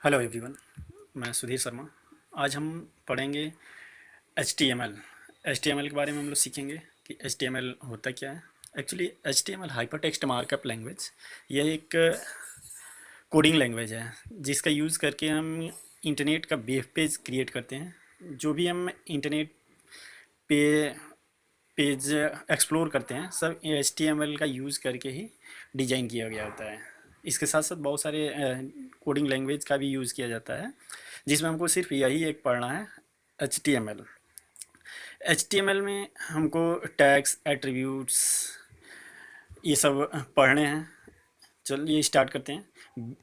Hello everyone. मैं सुधीर शर्मा। आज हम पढ़ेंगे HTML। HTML के बारे में हम लोग सीखेंगे कि HTML होता क्या है। Actually HTML hyper text markup language, यह एक कोडिंग लैंग्वेज है जिसका यूज़ करके हम इंटरनेट का वेब पेज क्रिएट करते हैं। जो भी हम इंटरनेट पे पेज एक्सप्लोर करते हैं सब HTML का यूज़ करके ही डिज़ाइन किया गया होता है। इसके साथ साथ बहुत सारे कोडिंग लैंग्वेज का भी यूज़ किया जाता है जिसमें हमको सिर्फ यही एक पढ़ना है, HTML। HTML में हमको टैग्स, एट्रीब्यूट्स ये सब पढ़ने हैं। चलिए स्टार्ट करते हैं।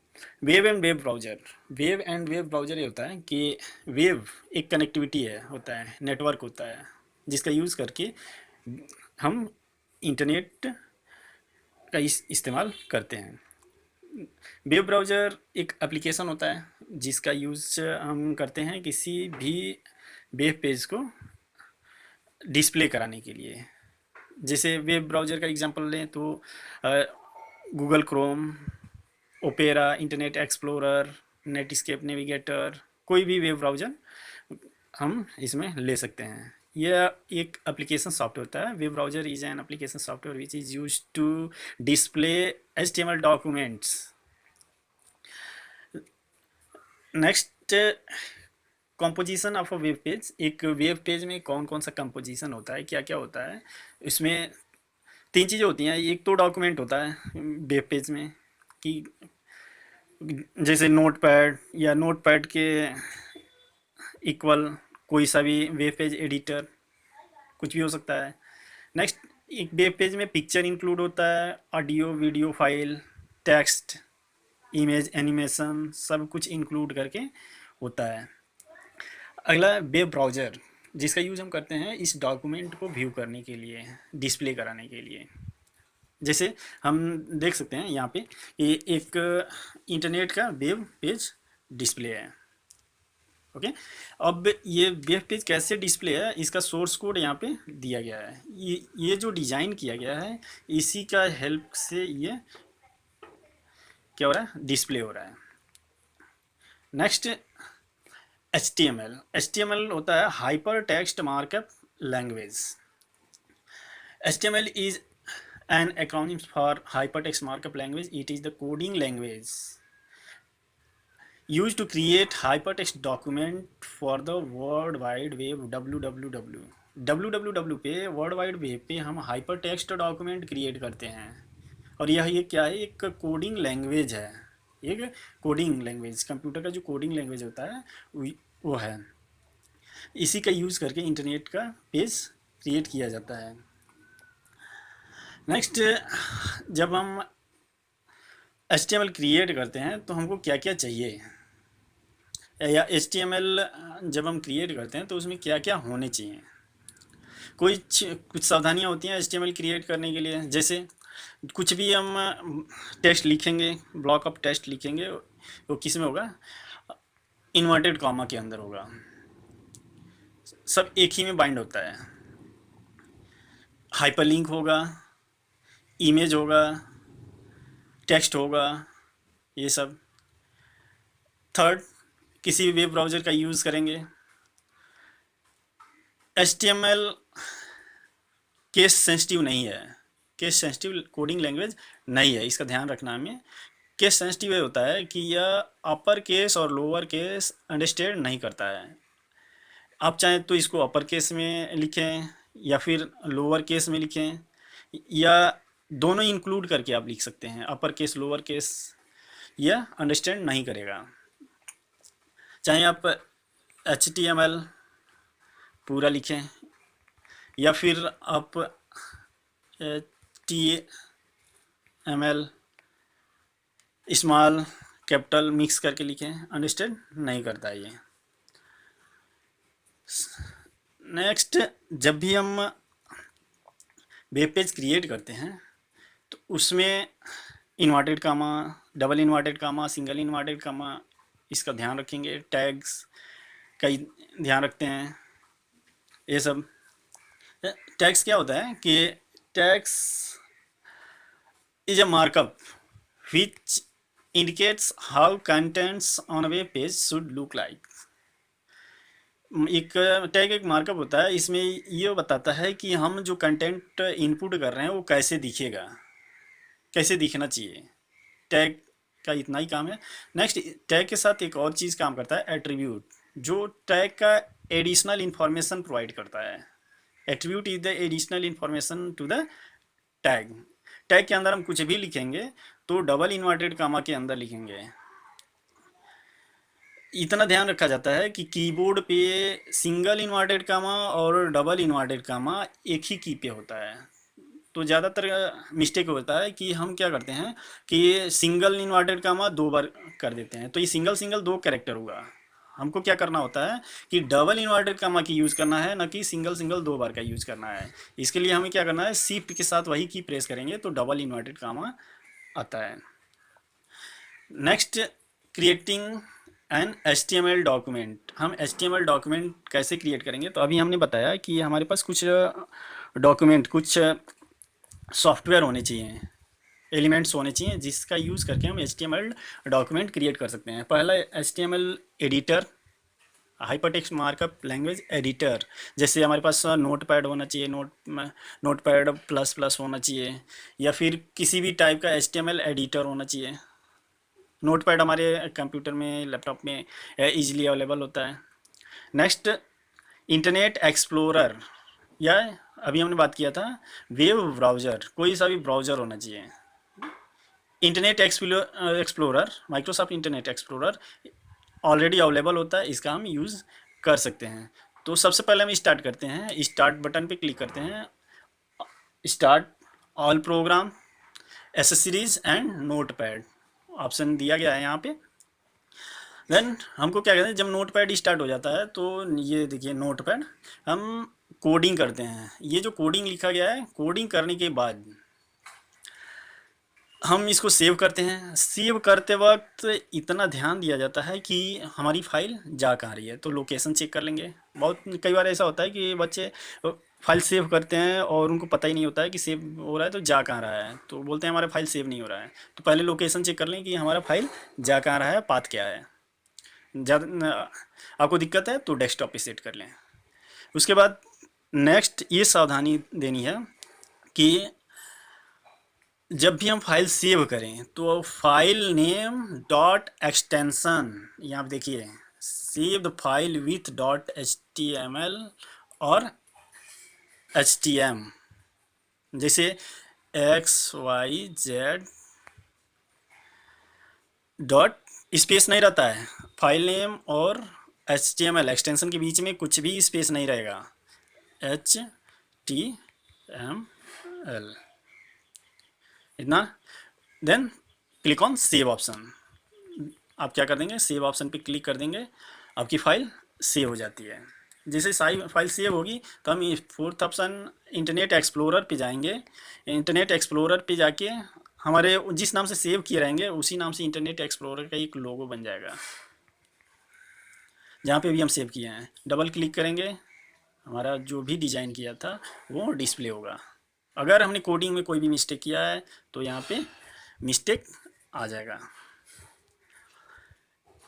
Web and web browser. Web and web browser ये होता है कि वेब एक कनेक्टिविटी है, होता है नेटवर्क होता है जिसका यूज़ करके हम इंटरनेट का इस्तेमाल करते हैं। वेब ब्राउज़र एक एप्लीकेशन होता है जिसका यूज़ हम करते हैं किसी भी वेब पेज को डिस्प्ले कराने के लिए। जैसे वेब ब्राउज़र का एग्जांपल लें तो Google Chrome, opera, internet explorer, Netscape navigator, कोई भी वेब ब्राउज़र हम इसमें ले सकते हैं। यह एक एप्लीकेशन सॉफ्टवेयर होता है। Web browser is an application software which is use to display HTML documents. Next, composition of a web page. एक वेब पेज में कौन कौन सा कंपोजिशन होता है, क्या क्या होता है। इसमें तीन चीज़ें होती हैं। एक तो डॉक्यूमेंट होता है वेब पेज में, कि जैसे नोटपैड या नोटपैड के इक्वल कोई सा भी वेब पेज एडिटर, कुछ भी हो सकता है। नेक्स्ट, एक वेब पेज में पिक्चर इंक्लूड होता है, audio, video file, text, image, animation, सब कुछ इंक्लूड करके होता है। अगला, वेब ब्राउज़र, जिसका यूज़ हम करते हैं इस डॉक्यूमेंट को व्यू करने के लिए, डिस्प्ले कराने के लिए। जैसे हम देख सकते हैं यहाँ पे कि एक इंटरनेट का वेब पेज डिस्प्ले है। ओके, अब ये वेब पेज कैसे डिस्प्ले है, इसका सोर्स कोड यहाँ पे दिया गया है। ये जो डिज़ाइन किया गया है इसी का हेल्प से ये क्या हो रहा है, डिस्प्ले हो रहा है। नेक्स्ट, HTML होता है hyper text markup language. HTML is an acronym for Hypertext Markup Language. It is the coding language used to create hypertext document for the World Wide Web, WWW। WWW पे, world wide web पे हम hyper text document create करते हैं। और यह ये क्या है, एक कोडिंग लैंग्वेज है। एक कोडिंग लैंग्वेज, कंप्यूटर का जो कोडिंग लैंग्वेज होता है वो है। इसी का यूज़ करके इंटरनेट का पेज क्रिएट किया जाता है। नेक्स्ट, जब हम HTML क्रिएट करते हैं तो हमको क्या क्या चाहिए, या HTML जब हम क्रिएट करते हैं तो उसमें क्या क्या होने चाहिए। कुछ सावधानियां होती हैं HTML क्रिएट करने के लिए। जैसे कुछ भी हम टेक्स्ट लिखेंगे, ब्लॉक ऑफ टेक्स्ट लिखेंगे, वो किस में होगा, इन्वर्टेड कॉमा के अंदर होगा। सब एक ही में बाइंड होता है। हाइपरलिंक होगा, इमेज होगा, टेक्स्ट होगा, ये सब। थर्ड, किसी भी वेब ब्राउज़र का यूज़ करेंगे। HTML केस सेंसिटिव नहीं है, केस सेंसिटिव कोडिंग लैंग्वेज नहीं है, इसका ध्यान रखना हमें। केस सेंसिटिव होता है कि यह अपर केस और लोअर केस अंडरस्टैंड नहीं करता है। आप चाहें तो इसको अपर केस में लिखें या फिर लोअर केस में लिखें, या दोनों इंक्लूड करके आप लिख सकते हैं, अपर केस लोअर केस। यह अंडरस्टैंड नहीं करेगा। चाहे आप HTML पूरा लिखें या फिर आप TML स्मॉल कैपिटल मिक्स करके लिखें, अंडरस्टैंड नहीं करता है ये। नेक्स्ट, जब भी हम वेब पेज क्रिएट करते हैं तो उसमें inverted comma, double inverted comma, single inverted comma, इसका ध्यान रखेंगे। टैग्स का ध्यान रखते हैं ये सब। टैग्स क्या होता है कि tags is a markup which indicates how contents on a web page should look like। एक टैग एक मार्कअप होता है, इसमें ये बताता है कि हम जो कंटेंट इनपुट कर रहे हैं वो कैसे दिखेगा, कैसे दिखना चाहिए। टैग का इतना ही काम है। नेक्स्ट, टैग के साथ एक और चीज़ काम करता है, एट्रीब्यूट, जो टैग का एडिशनल इंफॉर्मेशन प्रोवाइड करता है। Attribute is the additional information to the tag. Tag के अंदर हम कुछ भी लिखेंगे तो डबल इन्वर्टेड कामा के अंदर लिखेंगे। इतना ध्यान रखा जाता है कि कीबोर्ड पे सिंगल इन्वर्टेड कामा और डबल इन्वर्टेड कामा एक ही की पे होता है। तो ज़्यादातर मिस्टेक होता है कि हम क्या करते हैं कि ये सिंगल इन्वर्टेड कामा 2 बार कर देते हैं, तो ये सिंगल सिंगल 2 कैरेक्टर हुआ। हमको क्या करना होता है कि डबल इन्वर्टेड कामा की यूज़ करना है, ना कि सिंगल सिंगल 2 बार का यूज़ करना है। इसके लिए हमें क्या करना है, शिफ्ट के साथ वही की प्रेस करेंगे तो डबल इन्वर्टेड कामा आता है। Next, creating an HTML document. हम HTML डॉक्यूमेंट कैसे क्रिएट करेंगे, तो अभी हमने बताया कि हमारे पास कुछ डॉक्यूमेंट, कुछ सॉफ्टवेयर होने चाहिए, एलिमेंट्स होने चाहिए जिसका यूज़ करके हम HTML डॉक्यूमेंट क्रिएट कर सकते हैं। पहला HTML editor, hypertext markup language editor. जैसे हमारे पास नोट पैड होना चाहिए, नोट पैड प्लस प्लस होना चाहिए, या फिर किसी भी टाइप का HTML एडिटर होना चाहिए। नोट पैड हमारे कंप्यूटर में, लैपटॉप में ईजिली अवेलेबल होता है। नेक्स्ट, इंटरनेट एक्सप्लोरर, या अभी हमने बात किया था वेब ब्राउज़र, कोई सा भी ब्राउज़र होना चाहिए। Internet explorer, Microsoft internet explorer already available होता है, इसका हम यूज़ कर सकते हैं। तो सबसे पहले हम स्टार्ट करते हैं, स्टार्ट बटन पे क्लिक करते हैं, start all programme, accessories and note pad option दिया गया है यहाँ पे। देन हमको क्या कहते हैं, जब नोट पैड स्टार्ट हो जाता है तो ये देखिए नोट पैड, हम कोडिंग करते हैं। ये जो कोडिंग लिखा गया है, कोडिंग करने के बाद हम इसको सेव करते हैं। सेव करते वक्त इतना ध्यान दिया जाता है कि हमारी फाइल जा कहाँ रही है, तो लोकेशन चेक कर लेंगे। बहुत कई बार ऐसा होता है कि बच्चे फाइल सेव करते हैं और उनको पता ही नहीं होता है कि सेव हो रहा है तो जा कहाँ रहा है, तो बोलते हैं हमारा फाइल सेव नहीं हो रहा है। तो पहले लोकेशन चेक कर लें कि हमारा फाइल जा कहाँ रहा है, पाथ क्या है। ज़्यादा आपको दिक्कत है तो डेस्कटॉप पे सेट कर लें। उसके बाद नेक्स्ट ये सावधानी देनी है कि जब भी हम फाइल सेव करें तो फाइल नेम डॉट एक्सटेंशन, यहाँ पे देखिए save the file with dot HTML और HTM, जैसे XYZ डॉट स्पेस नहीं रहता है, फाइल नेम और HTML एक्सटेंशन के बीच में कुछ भी स्पेस नहीं रहेगा, HTML इतना। Then click on save option, आप क्या कर देंगे, सेव ऑप्शन पे क्लिक कर देंगे, आपकी फाइल सेव हो जाती है। जैसे सारी फाइल सेव होगी तो हम फोर्थ ऑप्शन इंटरनेट एक्सप्लोरर पे जाएंगे। इंटरनेट एक्सप्लोरर पे जाके हमारे जिस नाम से सेव किए रहेंगे उसी नाम से इंटरनेट एक्सप्लोरर का एक लोगो बन जाएगा, जहाँ पे भी हम सेव किए हैं। डबल क्लिक करेंगे, हमारा जो भी डिज़ाइन किया था वो डिस्प्ले होगा। अगर हमने कोडिंग में कोई भी मिस्टेक किया है तो यहाँ पे मिस्टेक आ जाएगा।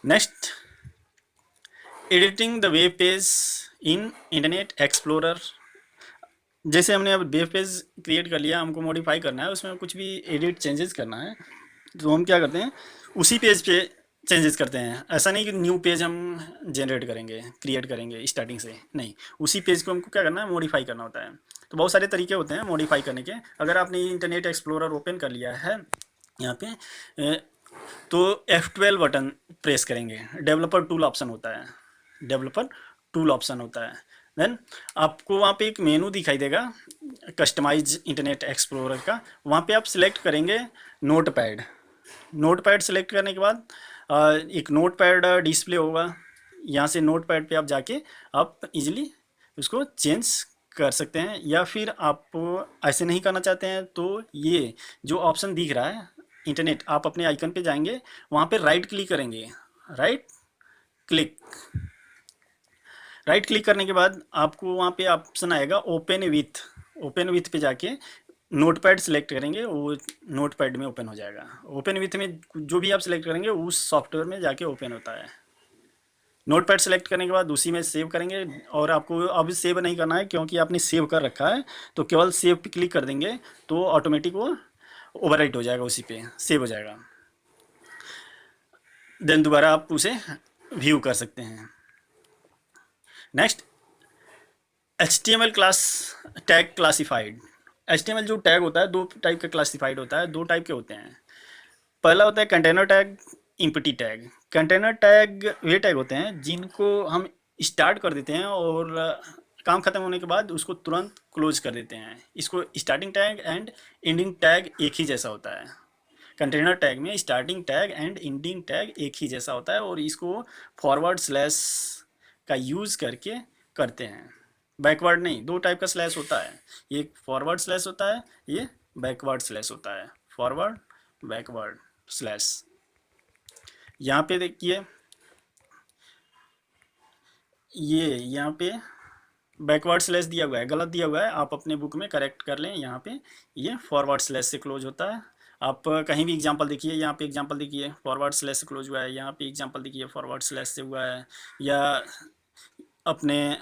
Next, editing the web page in internet explorer. जैसे हमने अब वेब पेज क्रिएट कर लिया, हमको मॉडिफाई करना है, उसमें कुछ भी एडिट चेंजेस करना है, तो हम क्या करते हैं उसी पेज पे चेंजेस करते हैं। ऐसा नहीं कि न्यू पेज हम जनरेट करेंगे, क्रिएट करेंगे स्टार्टिंग से, नहीं, उसी पेज को हमको क्या करना है, मॉडिफाई करना होता है। तो बहुत सारे तरीके होते हैं मॉडिफाई करने के। अगर आपने इंटरनेट एक्सप्लोरर ओपन कर लिया है यहाँ पे, तो F12 बटन प्रेस करेंगे, डेवलपर टूल ऑप्शन होता है, डेवलपर टूल ऑप्शन होता है। देन आपको वहाँ पे एक मेनू दिखाई देगा कस्टमाइज इंटरनेट एक्सप्लोरर का, वहाँ पे आप सिलेक्ट करेंगे note pad. Note pad select करने के बाद एक नोट पैड डिस्प्ले होगा, यहाँ से नोट पैड पे आप जाके आप इजीली उसको चेंज कर सकते हैं। या फिर आप ऐसे नहीं करना चाहते हैं तो ये जो ऑप्शन दिख रहा है इंटरनेट, आप अपने आइकन पे जाएंगे, वहाँ पे राइट क्लिक करेंगे, राइट क्लिक, राइट क्लिक करने के बाद आपको वहाँ पे ऑप्शन आएगा ओपन विथ। ओपन विथ पे जाके नोटपैड सेलेक्ट करेंगे, वो नोटपैड में ओपन हो जाएगा। ओपन विथ में जो भी आप सेलेक्ट करेंगे उस सॉफ्टवेयर में जाके ओपन होता है। नोटपैड सेलेक्ट करने के बाद उसी में सेव करेंगे, और आपको अब सेव नहीं करना है क्योंकि आपने सेव कर रखा है, तो केवल सेव पे क्लिक कर देंगे तो ऑटोमेटिक वो ओवरराइट हो जाएगा, उसी पे सेव हो जाएगा। देन दोबारा आप उसे व्यू कर सकते हैं। Next, HTML class tag classified. HTML जो टैग होता है दो टाइप का क्लासिफाइड होता है, दो टाइप के होते हैं। पहला होता है container tag, empty tag. Container tag वे टैग होते हैं जिनको हम स्टार्ट कर देते हैं और काम खत्म होने के बाद उसको तुरंत क्लोज कर देते हैं। इसको starting tag and ending tag एक ही जैसा होता है। कंटेनर टैग में starting tag and ending tag एक ही जैसा होता है, और इसको फॉरवर्ड स्लैश का यूज़ करके करते हैं। बैकवर्ड नहीं, दो टाइप का स्लैश होता है, ये फॉरवर्ड स्लैश होता है, ये बैकवर्ड स्लैश होता है। Forward, backward slash. यहाँ पे देखिए, ये यहाँ पे बैकवर्ड स्लैश दिया हुआ है, गलत दिया हुआ है, आप अपने बुक में करेक्ट कर लें। यहाँ पे ये फॉरवर्ड स्लैश से क्लोज होता है। आप कहीं भी एग्जांपल देखिए, यहाँ पे एग्जांपल देखिए फॉरवर्ड स्लैश से क्लोज हुआ है, यहाँ पे एग्जांपल देखिए फॉरवर्ड स्लैश से हुआ है, या अपने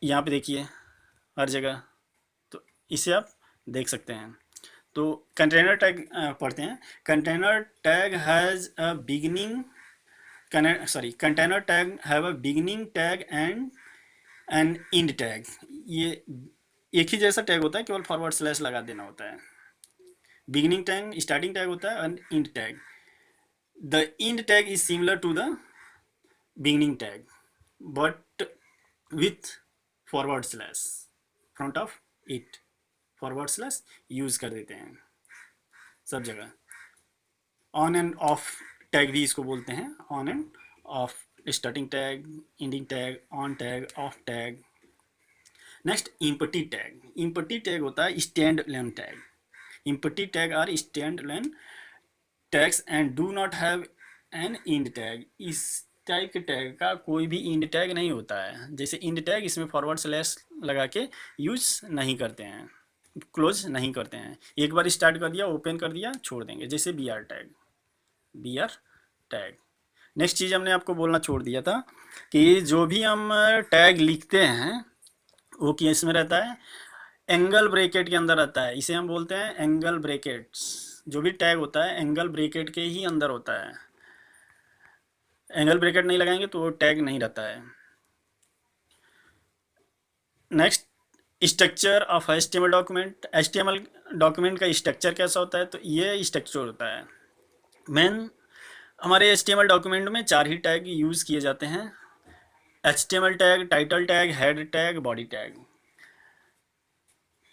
यहाँ पे देखिए हर जगह, तो इसे आप देख सकते हैं। तो कंटेनर टैग पढ़ते हैं। Container tag has a beginning, container tag have a beginning tag and an end tag. ये एक ही जैसा टैग होता है, केवल फॉरवर्ड स्लैश लगा देना होता है। बिगिनिंग टैग स्टार्टिंग टैग होता है, and end tag. The end tag is similar to the beginning tag but with forward slash front of it. Forward slash use कर देते हैं सब जगह। ऑन एंड ऑफ टैग भी इसको बोलते हैं, on and off, starting tag, ending tag, on tag, off tag. Next, empty tag. Empty tag होता है stand alone tag. Empty tag are stand alone tags and do not have an end tag. इस type के tag का कोई भी end tag नहीं होता है। जैसे इंड टैग, इसमें फॉरवर्ड स्लैश लगा के यूज नहीं करते हैं, क्लोज नहीं करते हैं। एक बार स्टार्ट कर दिया, ओपन कर दिया, छोड़ देंगे। जैसे B R tag, B R tag. Next चीज़ हमने आपको बोलना छोड़ दिया था कि जो भी हम टैग लिखते हैं वो किस में रहता है, एंगल ब्रेकेट के अंदर रहता है। इसे हम बोलते हैं एंगल ब्रेकेट्स। जो भी टैग होता है एंगल ब्रेकेट के ही अंदर होता है। एंगल ब्रेकेट नहीं लगाएंगे तो वो टैग नहीं रहता है। Next, structure of HTML document. HTML document का स्ट्रक्चर कैसा होता है, तो ये स्ट्रक्चर होता है। मेन हमारे HTML डॉक्यूमेंट में चार ही टैग यूज़ किए जाते हैं। HTML tag, title tag, head tag, body tag.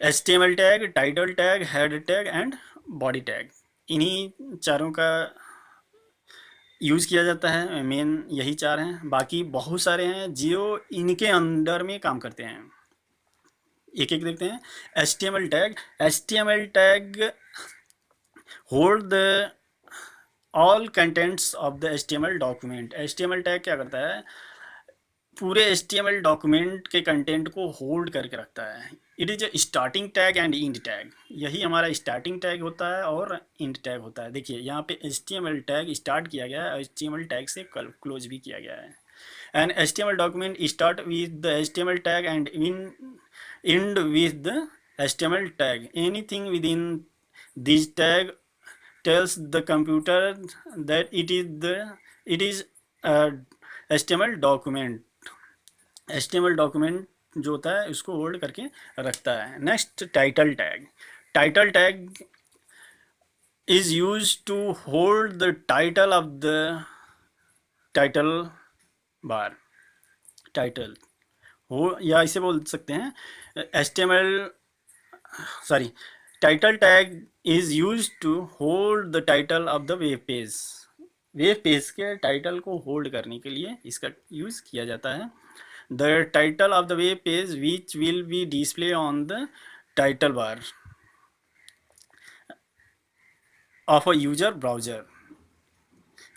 HTML tag, title tag, head tag and body tag, इन्हीं चारों का यूज़ किया जाता है। मेन यही चार हैं, बाकी बहुत सारे हैं जो इनके अंडर में काम करते हैं। एक एक देखते हैं। HTML tag hold the all contents of the HTML document. HTML tag क्या करता है, पूरे HTML डॉक्यूमेंट के कंटेंट को होल्ड करके रखता है। It is starting tag and end tag. यही हमारा स्टार्टिंग टैग होता है और इंड टैग होता है। देखिए यहाँ पे HTML टैग स्टार्ट किया गया है, HTML टैग से क्लोज भी किया गया है। And HTML document start with the HTML tag and end with the HTML tag. Anything within this tag tells the computer that it is a HTML document. HTML document जो होता है उसको hold करके रखता है। Next, title tag. Title tag is use to hold the title of the title bar. Title हो, या इसे बोल सकते हैं title tag is use to hold the title of the web page. Web page के टाइटल को hold करने के लिए इसका यूज किया जाता है। The title of the web page which will B display on the title bar of a user browser.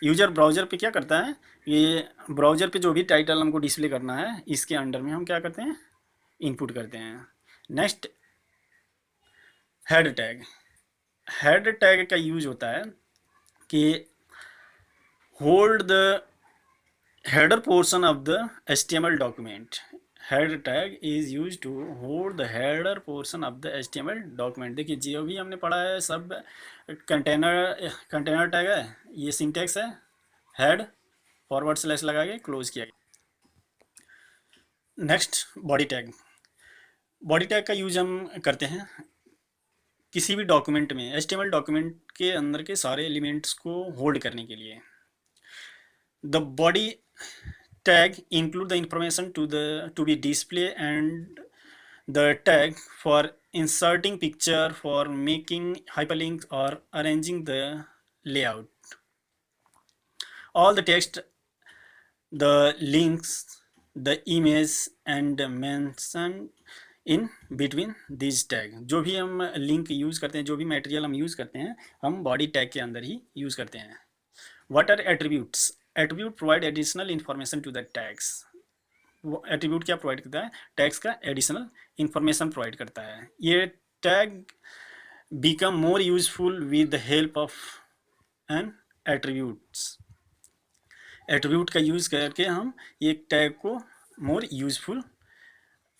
User browser पे क्या करता है, ये ब्राउजर पे जो भी टाइटल हमको डिस्प्ले करना है इसके अंडर में हम क्या करते हैं, इनपुट करते हैं। Next, head tag, head tag का यूज होता है कि hold the header portion of the HTML document. Head tag is used to hold the header portion of the HTML document. देखिए जो भी हमने पढ़ा है सब कंटेनर टैग है, ये सिंटेक्स है, हेड फॉरवर्ड स्लैश लगा के क्लोज किया गया। Next body tag, body tag का यूज हम करते हैं किसी भी डॉक्यूमेंट में, HTML डॉक्यूमेंट के अंदर के सारे एलिमेंट्स को होल्ड करने के लिए। The body tag include the information to be display and the tag for inserting picture, for making hyperlinks or arranging the layout. All the text, the links, the image and mention in between these tag. जो भी हम link use करते हैं, जो भी material हम use करते हैं, हम बॉडी टैग के अंदर ही यूज़ करते हैं। What are attributes? Attribute provide additional information to the tags. वो एट्रीब्यूट क्या प्रोवाइड करता है? टैग्स का एडिशनल इंफॉर्मेशन प्रोवाइड करता है। ये tag become more useful with the help of an attributes. Attribute का यूज़ करके हम ये टैग को मोर यूजफुल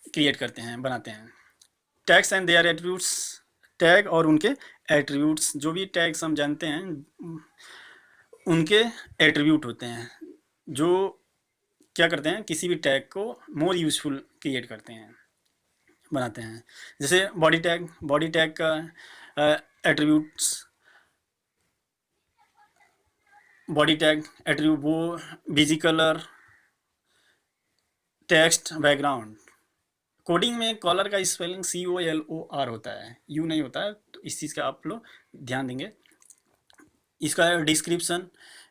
क्रिएट करते हैं, बनाते हैं। Tags and their attributes, tag और उनके एट्रीब्यूट्स, जो भी टैग्स हम जानते हैं उनके एट्रीब्यूट होते हैं जो क्या करते हैं, किसी भी टैग को मोर यूजफुल क्रिएट करते हैं, बनाते हैं। जैसे बॉडी टैग, बॉडी टैग का एट्रीब्यूट्स, बॉडी टैग एट्रीब्यूट वो busy colour, text, background. Coding में कॉलर का स्पेलिंग COLOR होता है, यू नहीं होता है, तो इस चीज़ का आप लोग ध्यान देंगे। इसका description,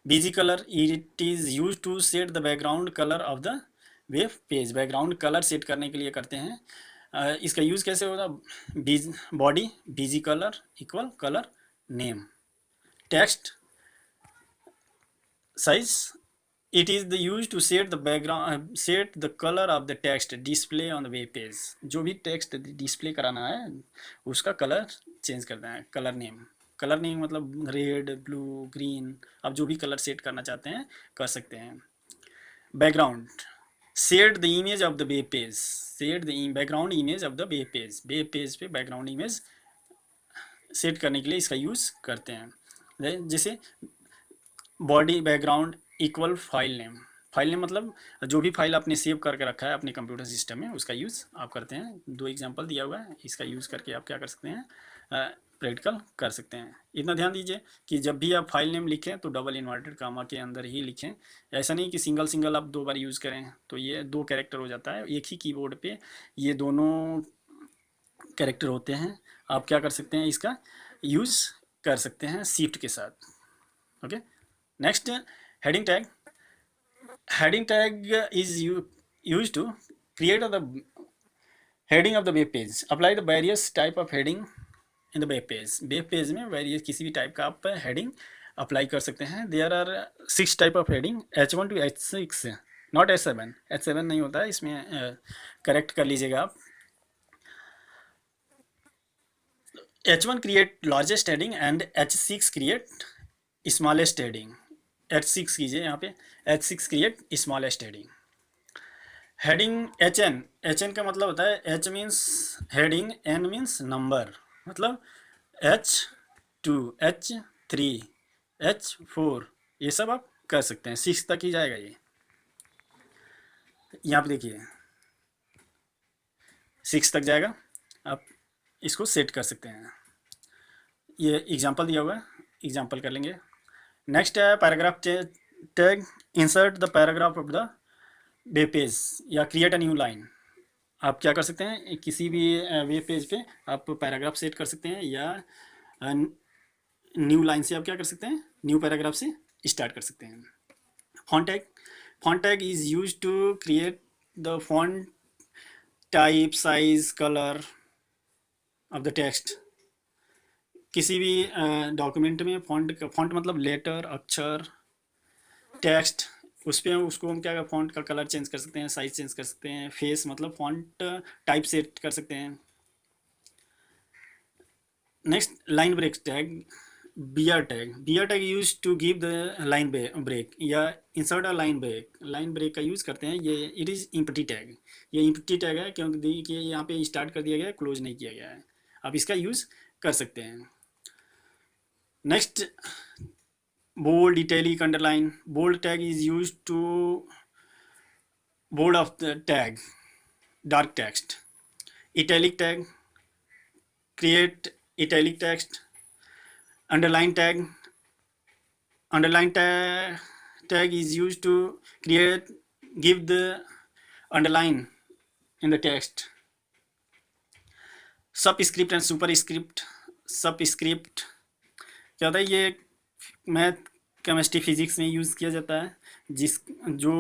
BG colour, it is use to set the background colour of the web page. Background colour set करने के लिए करते हैं। इसका यूज़ कैसे होगा? Body BG colour equal colour name. Text size, it is the use to set the background, set the colour of the text display on the web page. जो भी टेक्स्ट डिस्प्ले कराना है उसका कलर चेंज करना है। Colour name, colour name मतलब red, blue, green, आप जो भी कलर सेट करना चाहते हैं कर सकते हैं। Background, set the image of the web page, set the background image of the web page. Web page पे बैकग्राउंड इमेज सेट करने के लिए इसका यूज़ करते हैं। जैसे body background equal file name, file name मतलब जो भी फाइल आपने सेव करके रखा है अपने कंप्यूटर सिस्टम में उसका यूज़ आप करते हैं। 2 एग्जांपल दिया हुआ है, इसका यूज़ करके आप क्या कर सकते हैं, प्रैक्टिकल कर सकते हैं। इतना ध्यान दीजिए कि जब भी आप फाइल नेम लिखें तो डबल इन्वर्टेड कामा के अंदर ही लिखें। ऐसा नहीं कि सिंगल सिंगल आप 2 बार यूज़ करें, तो ये 2 कैरेक्टर हो जाता है। एक ही कीबोर्ड पे ये दोनों कैरेक्टर होते हैं। आप क्या कर सकते हैं, इसका यूज़ कर सकते हैं शिफ्ट के साथ। Okay, next heading tag. Heading tag is use to create the heading of the web page. Apply the various type of heading in the web page. Web page में वेरियस किसी भी type का आप heading apply कर सकते हैं। There are 6 type of heading, H1 to H6, not H7। H7 नहीं होता है इसमें, करेक्ट कर लीजिएगा आप। H1 create largest heading and H6 create smallest heading. H6 कीजिए यहाँ पे, H6 create smallest heading. Heading HN, HN का मतलब होता है H means heading, N means number, मतलब H2, H3, H4 ये सब आप कर सकते हैं। 6 तक ही जाएगा ये। यहाँ पे देखिए 6 तक जाएगा, आप इसको सेट कर सकते हैं। ये एग्जांपल दिया हुआ है, एग्जांपल कर लेंगे। नेक्स्ट है paragraph tag. Insert the paragraph of the web page या क्रिएट अ न्यू लाइन। आप क्या कर सकते हैं, किसी भी वेब पेज पे आप पैराग्राफ सेट कर सकते हैं या न्यू लाइन से आप क्या कर सकते हैं, न्यू पैराग्राफ से स्टार्ट कर सकते हैं। Font tag, font tag is use to create the font type, size, colour of the text. किसी भी डॉक्यूमेंट में फॉन्ट मतलब लेटर, अक्षर, टेक्स्ट, उस पर उसको हम क्या फॉन्ट का कलर चेंज कर सकते हैं, साइज चेंज कर सकते हैं। फेस मतलब फॉन्ट टाइप सेट कर सकते हैं। Next line break tag, BR tag use to give the line break या इंसर्ट अ लाइन ब्रेक का यूज़ करते हैं। ये इट इज़ इम्पटी टैग, ये इम्पटी टैग है क्योंकि देखिए यहाँ पे स्टार्ट कर दिया गया है, क्लोज नहीं किया गया है। आप इसका यूज़ कर सकते हैं। Next bold, italic, underline. Bold tag is use to bold of the tag dark text. Italic tag, create italic text. Underline tag, underline tag is used to create, give the underline in the text. Subscript and superscript. Subscript क्या होता है, ये math, chemistry, physics में use किया जाता है। जिस जो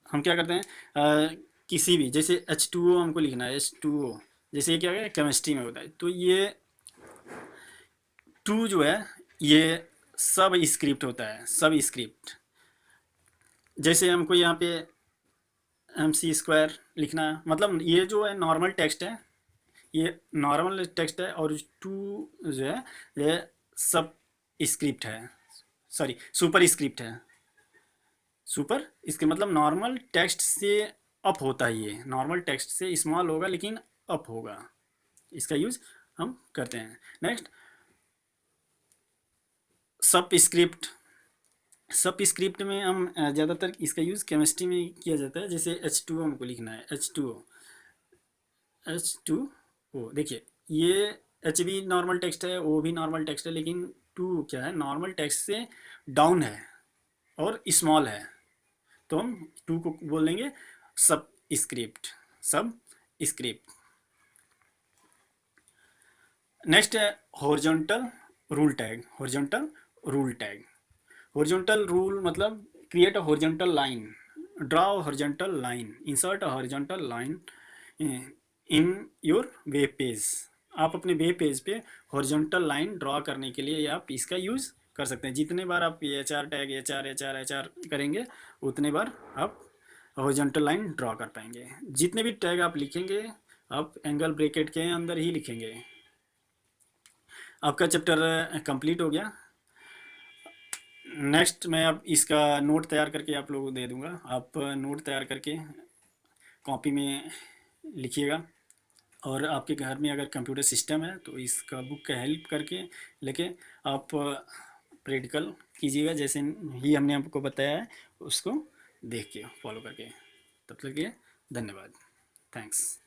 हम क्या करते हैं, किसी भी, जैसे H2O हमको लिखना है, H2O, जैसे ये क्या है केमिस्ट्री में होता है, तो ये टू जो है ये सब स्क्रिप्ट होता है, सब स्क्रिप्ट। जैसे हमको यहाँ पे MC² लिखना है, मतलब ये जो है नॉर्मल टेक्स्ट है, ये नॉर्मल टेक्स्ट है, और टू जो है ये सब स्क्रिप्ट है, सॉरी सुपर स्क्रिप्ट है। सुपर इसके मतलब नॉर्मल टेक्स्ट से अप होता है, ये नॉर्मल टेक्स्ट से स्मॉल होगा लेकिन अप होगा, इसका यूज़ हम करते हैं। नेक्स्ट सब स्क्रिप्ट में हम ज़्यादातर इसका यूज़ केमिस्ट्री में किया जाता है। जैसे H2O हमको लिखना है, H2O, देखिए ये H भी नॉर्मल टेक्स्ट है, O भी नॉर्मल टेक्स्ट है, लेकिन टू क्या है, नॉर्मल टेक्स्ट से डाउन है और स्मॉल है, तो हम टू को बोल देंगे सब स्क्रिप्ट। नेक्स्ट है horizontal rule tag. Horizontal rule मतलब create a horizontal line, draw a horizontal line, insert a horizontal line in your web page. आप अपने वेब पेज पे हॉरिजॉन्टल लाइन ड्रा करने के लिए आप इसका यूज़ कर सकते हैं। जितने बार आप HR करेंगे उतने बार आप हॉरिजॉन्टल लाइन ड्रा कर पाएंगे। जितने भी टैग आप लिखेंगे आप एंगल ब्रैकेट के अंदर ही लिखेंगे। आपका चैप्टर कंप्लीट हो गया। नेक्स्ट मैं अब इसका नोट तैयार करके आप लोगों को दे दूंगा। आप नोट तैयार करके कॉपी में लिखिएगा, और आपके घर में अगर कंप्यूटर सिस्टम है तो इसका बुक का हेल्प करके लेके आप प्रैक्टिकल कीजिएगा, जैसे ही हमने आपको बताया है उसको देख के फॉलो करके। तब तक के लिए धन्यवाद, थैंक्स।